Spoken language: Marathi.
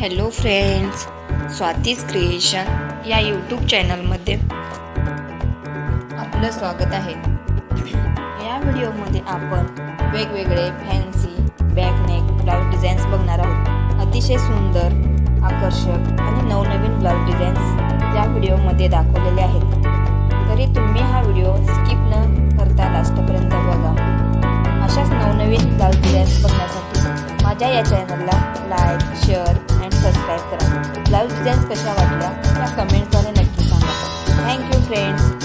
हॅलो फ्रेंड्स, स्वातीज क्रिएशन या यूट्यूब चॅनलमध्ये आपलं स्वागत आहे। या व्हिडिओमध्ये आपण वेगवेगळे फॅन्सी बॅकनेक ब्लाउज डिझाईन्स बघणार आहोत। अतिशय सुंदर, आकर्षक आणि नवनवीन ब्लाउज डिझाईन्स या व्हिडिओमध्ये दाखवलेले आहेत। तरी तुम्ही हा व्हिडिओ स्किप न करता लास्टपर्यंत बघा। अशाच नवनवीन ब्लाउज डिझाईन्स बघण्यासाठी माझ्या या चॅनलला लाईक, शेअर आणि सबस्क्राईब करा। ब्लाउज डिझाईन्स कशा वाटल्या त्या कमेंटद्वारे नक्की सांगा। Thank you friends.